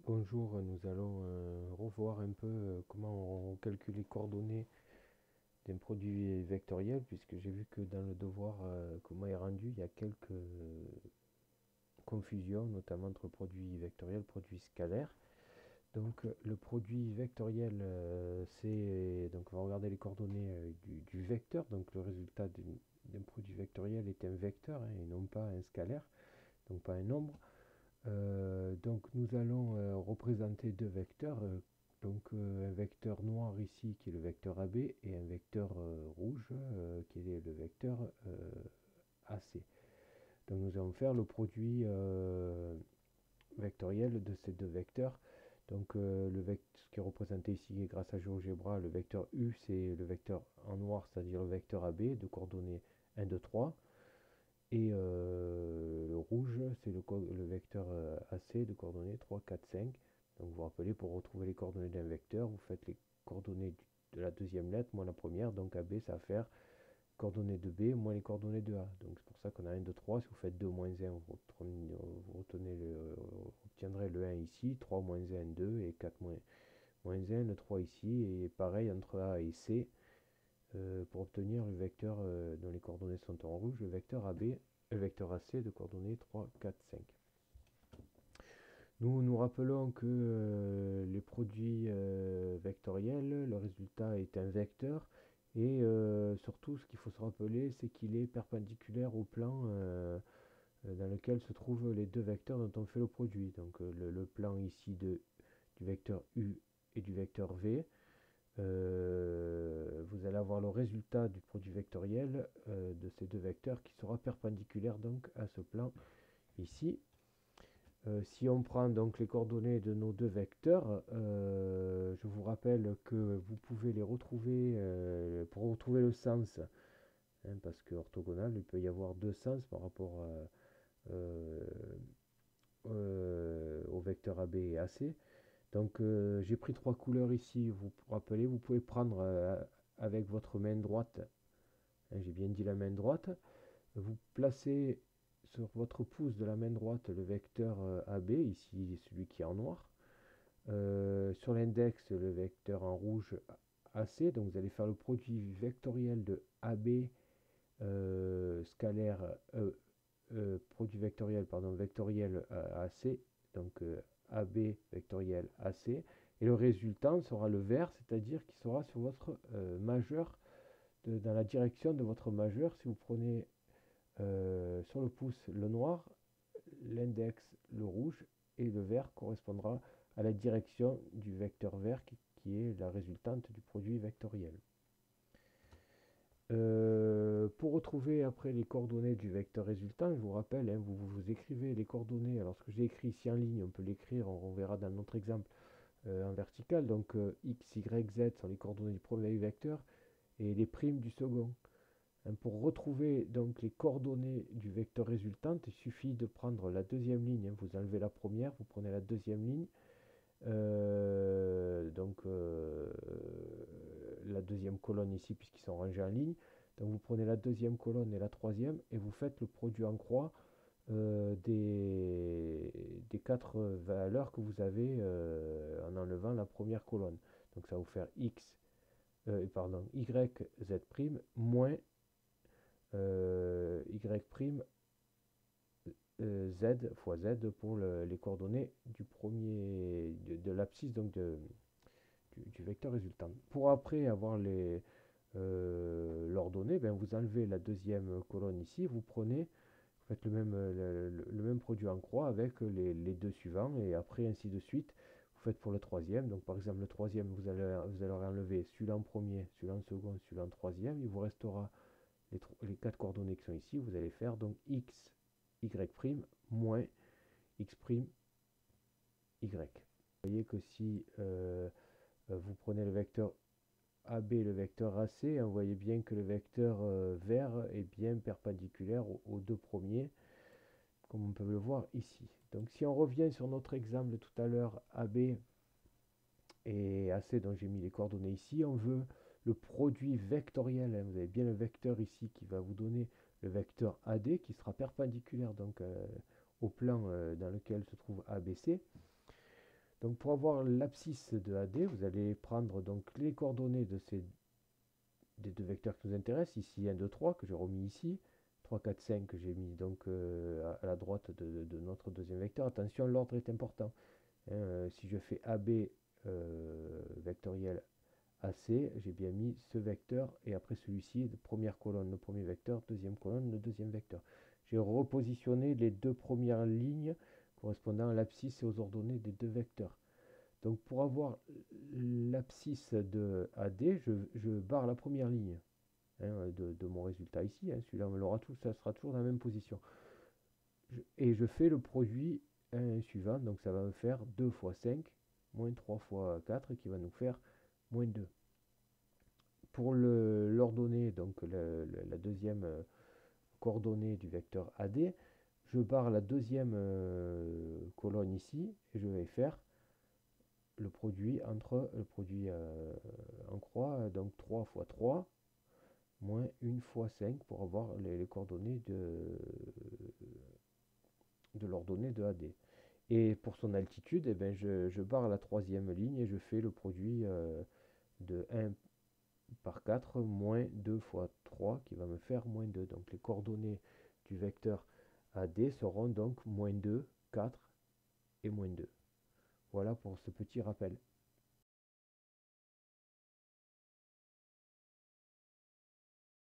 Bonjour, nous allons revoir un peu comment on calcule les coordonnées d'un produit vectoriel, puisque j'ai vu que dans le devoir comment est rendu, il y a quelques confusions, notamment entre produit vectoriel et produit scalaire. Donc le produit vectoriel, donc on va regarder les coordonnées du vecteur, donc le résultat d'un produit vectoriel est un vecteur, hein, et non pas un scalaire, donc pas un nombre. Donc nous allons représenter deux vecteurs, un vecteur noir ici qui est le vecteur AB et un vecteur rouge qui est le vecteur AC. Donc nous allons faire le produit vectoriel de ces deux vecteurs. Donc ce qui est représenté ici grâce à GeoGebra, le vecteur U c'est le vecteur en noir, c'est-à-dire le vecteur AB de coordonnées 1, 2, 3. Et le rouge, c'est le vecteur AC de coordonnées 3, 4, 5. Donc vous vous rappelez, pour retrouver les coordonnées d'un vecteur, vous faites les coordonnées de la deuxième lettre moins la première. Donc AB, ça va faire coordonnées de B moins les coordonnées de A. Donc c'est pour ça qu'on a 1, 2, 3. Si vous faites 2 moins 1, vous obtiendrez le 1 ici, 3 moins 1, 2, et 4 moins 1, le 3 ici. Et pareil entre A et C. Pour obtenir le vecteur dont les coordonnées sont en rouge, le vecteur AB, le vecteur AC de coordonnées 3, 4, 5. Nous rappelons que les produits vectoriels, le résultat est un vecteur, et surtout ce qu'il faut se rappeler, c'est qu'il est perpendiculaire au plan dans lequel se trouvent les deux vecteurs dont on fait le produit. Donc le plan ici du vecteur U et du vecteur V. Vous allez avoir le résultat du produit vectoriel de ces deux vecteurs qui sera perpendiculaire donc à ce plan ici. Si on prend donc les coordonnées de nos deux vecteurs, je vous rappelle que vous pouvez les retrouver pour retrouver le sens, hein, parce que orthogonal, il peut y avoir deux sens par rapport euh, au vecteur AB et AC. Donc j'ai pris trois couleurs ici, vous vous rappelez, vous pouvez prendre avec votre main droite, hein, j'ai bien dit la main droite, vous placez sur votre pouce de la main droite le vecteur AB, ici celui qui est en noir, sur l'index le vecteur en rouge AC, donc vous allez faire le produit vectoriel de AB scalaire, produit vectoriel, pardon, vectoriel AC, donc AB vectoriel AC, et le résultant sera le vert, c'est-à-dire qu'il sera sur votre majeur, dans la direction de votre majeur. Si vous prenez sur le pouce le noir, l'index le rouge, et le vert correspondra à la direction du vecteur vert qui est la résultante du produit vectoriel. Pour retrouver après les coordonnées du vecteur résultant, je vous rappelle, hein, vous écrivez les coordonnées. Alors ce que j'ai écrit ici en ligne, on peut l'écrire, on verra dans notre exemple en vertical. Donc x, y, z sont les coordonnées du premier vecteur et les primes du second. Hein, pour retrouver donc les coordonnées du vecteur résultant, il suffit de prendre la deuxième ligne, hein, vous enlevez la première, vous prenez la deuxième ligne, la deuxième colonne ici puisqu'ils sont rangés en ligne. Donc vous prenez la deuxième colonne et la troisième et vous faites le produit en croix des quatre valeurs que vous avez en enlevant la première colonne. Donc ça va vous faire y, z prime moins y prime z fois z pour les coordonnées du premier de l'abscisse, donc du vecteur résultant. Pour après avoir l'ordonnée, ben vous enlevez la deuxième colonne ici, vous prenez, vous faites le même produit en croix avec les deux suivants, et après ainsi de suite. Vous faites pour le troisième, donc par exemple le troisième, vous allez enlever celui-là en premier, celui-là en second, celui-là en troisième, il vous restera les quatre coordonnées qui sont ici. Vous allez faire donc x, y' moins x', y. Vous voyez que si vous prenez le vecteur AB, le vecteur AC, vous voyez bien que le vecteur vert est bien perpendiculaire aux deux premiers, comme on peut le voir ici. Donc si on revient sur notre exemple de tout à l'heure, AB et AC dont j'ai mis les coordonnées ici, on veut le produit vectoriel, hein. Vous avez bien le vecteur ici qui va vous donner le vecteur AD qui sera perpendiculaire donc au plan dans lequel se trouve ABC. Donc pour avoir l'abscisse de AD, vous allez prendre donc les coordonnées des deux vecteurs qui nous intéressent, ici 1, 2, 3 que j'ai remis ici, 3, 4, 5 que j'ai mis donc à la droite de notre deuxième vecteur. Attention, l'ordre est important. Hein, si je fais AB vectoriel AC, j'ai bien mis ce vecteur et après celui-ci, première colonne, le premier vecteur, deuxième colonne, le deuxième vecteur. J'ai repositionné les deux premières lignes correspondant à l'abscisse et aux ordonnées des deux vecteurs. Donc pour avoir l'abscisse de AD, je barre la première ligne de mon résultat ici. Hein, celui-là, ça sera toujours dans la même position. Et je fais le produit suivant, donc ça va me faire 2 fois 5, moins 3 fois 4, qui va nous faire moins 2. Pour l'ordonnée, donc la deuxième coordonnée du vecteur AD, je barre la deuxième colonne ici, et je vais faire le produit entre le produit en croix, donc 3 fois 3, moins 1 fois 5 pour avoir les coordonnées de l'ordonnée de AD. Et pour son altitude, eh ben, je barre la troisième ligne et je fais le produit de 1 par 4 moins 2 fois 3 qui va me faire moins 2. Donc les coordonnées du vecteur AD seront donc moins 2, 4 et moins 2. Voilà pour ce petit rappel.